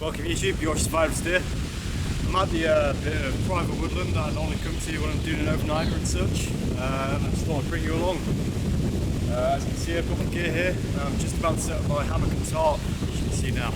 Welcome YouTube, your survivors here. I'm at the bit of private woodland that I normally come to when I'm doing an overnighter and such. And I just thought I'd bring you along. As you can see, I've got my gear here and I'm just about to set up my hammock and tarp, as you can see now.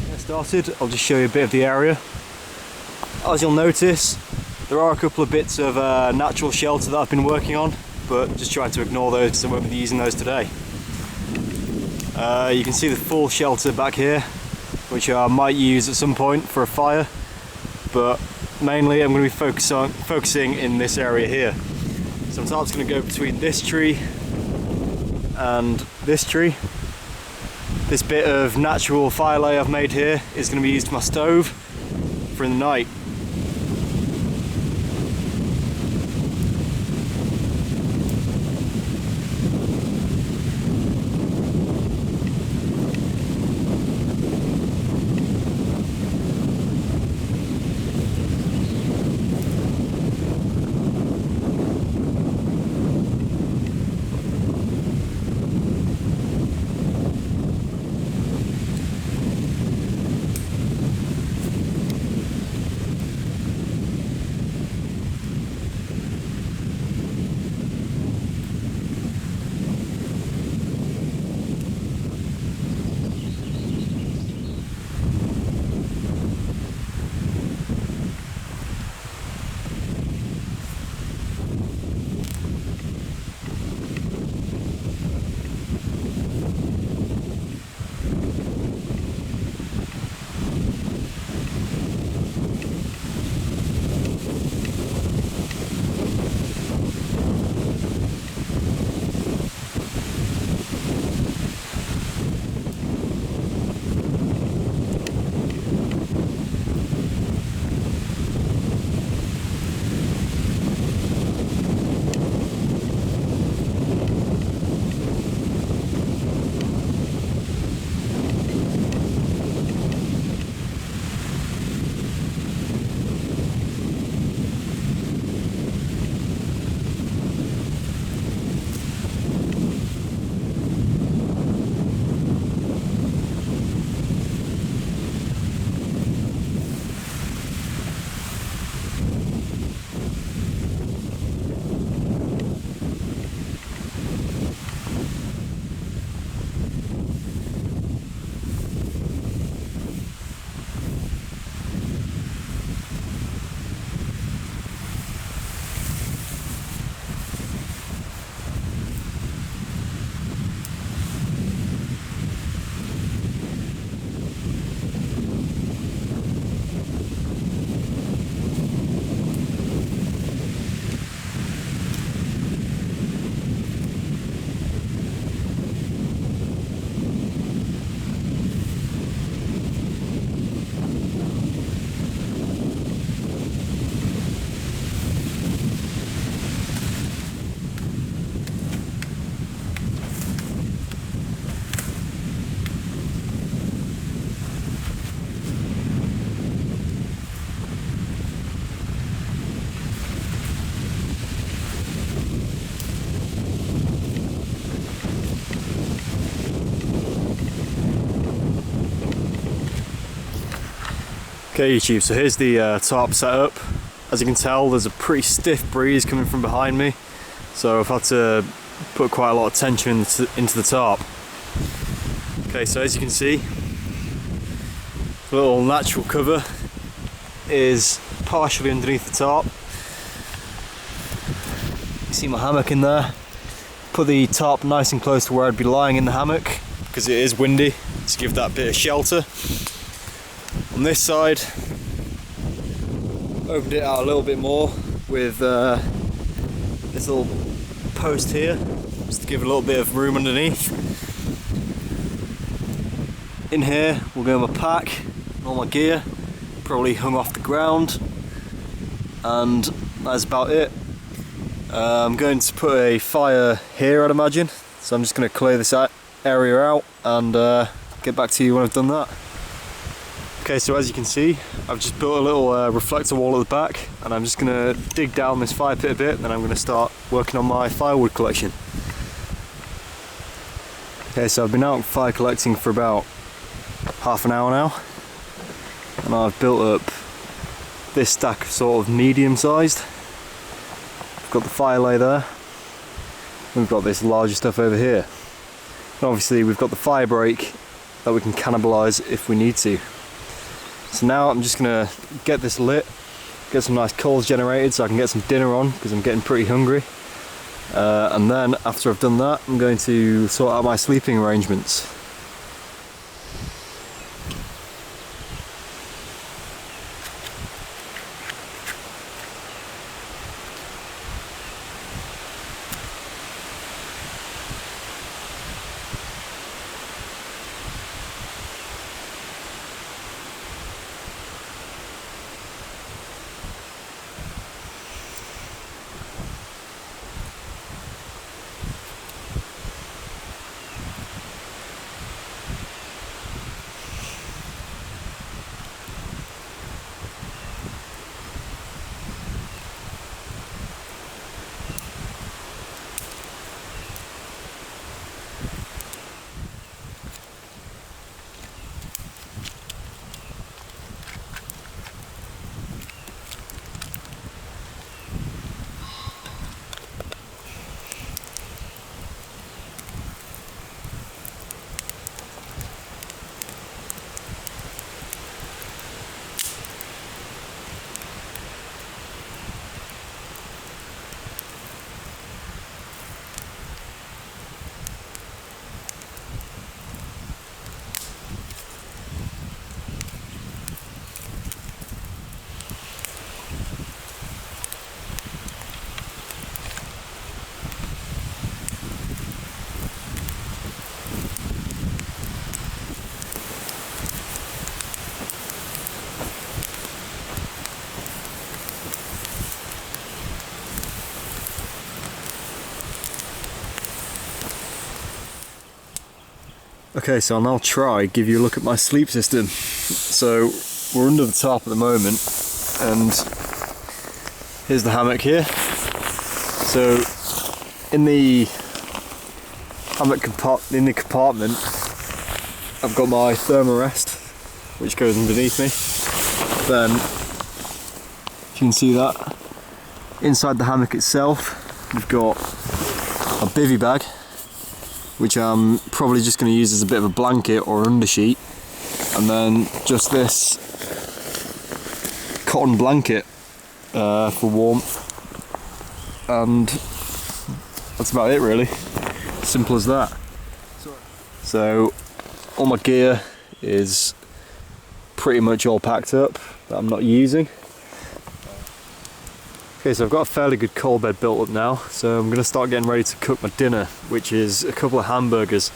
Get started, I'll just show you a bit of the area. As you'll notice, there are a couple of bits of natural shelter that I've been working on, but just try to ignore those because I won't be using those today. You can see the full shelter back here, which I might use at some point for a fire, but mainly I'm going to be focusing in this area here. So I'm going to go between this tree and this tree. This bit of natural fire lay I've made here is going to be used for my stove for in the night. Okay YouTube, so here's the tarp setup. As you can tell, there's a pretty stiff breeze coming from behind me, so I've had to put quite a lot of tension into the tarp. Okay, so as you can see, the little natural cover is partially underneath the tarp. You see my hammock in there. Put the tarp nice and close to where I'd be lying in the hammock, because it is windy, to give that bit of shelter. On this side, opened it out a little bit more with this little post here, just to give a little bit of room underneath. In here will go my pack and all my gear, probably hung off the ground, and that's about it. I'm going to put a fire here, I'd imagine, so I'm just going to clear this area out and get back to you when I've done that. Okay, so as you can see, I've just built a little reflector wall at the back, and I'm just going to dig down this fire pit a bit, and then I'm going to start working on my firewood collection. Okay, so I've been out fire collecting for about half an hour now, and I've built up this stack sort of medium sized. We've got the fire lay there, we've got this larger stuff over here, and obviously we've got the fire break that we can cannibalise if we need to. So now I'm just gonna get this lit, get some nice coals generated so I can get some dinner on, because I'm getting pretty hungry. And then after I've done that, I'm going to sort out my sleeping arrangements. Okay, so I'll now give you a look at my sleep system. So we're under the tarp at the moment, and here's the hammock here. So in the hammock compartment, I've got my thermarest, which goes underneath me. Then, if you can see that, inside the hammock itself, we've got a bivvy bag, which I'm probably just going to use as a bit of a blanket or undersheet, and then just this cotton blanket for warmth, and that's about it really. Simple as that. So all my gear is pretty much all packed up that I'm not using. Okay, so I've got a fairly good coal bed built up now, so I'm going to start getting ready to cook my dinner, which is a couple of hamburgers.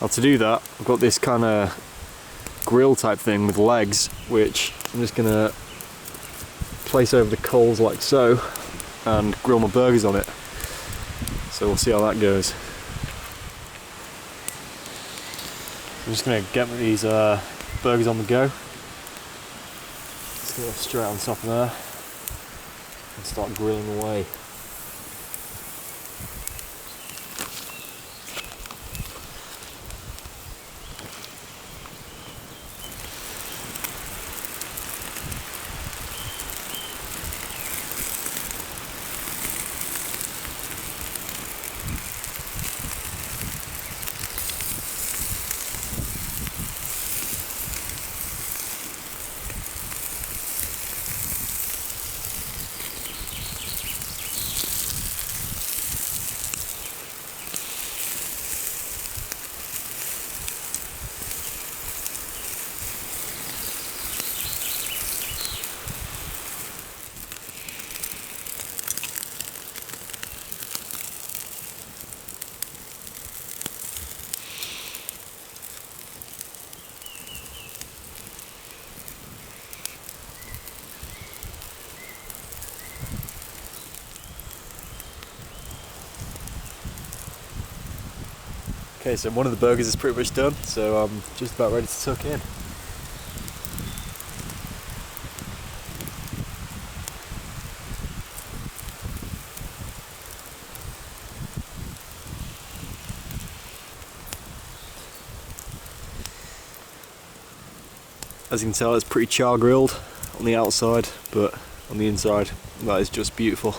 Now to do that, I've got this kind of grill type thing with legs, which I'm just going to place over the coals like so, and grill my burgers on it. So we'll see how that goes. I'm just going to get these burgers on the go. Just go straight on top of there and start grilling away. Okay, so one of the burgers is pretty much done, so I'm just about ready to tuck in. As you can tell, it's pretty char grilled on the outside, but on the inside that is just beautiful.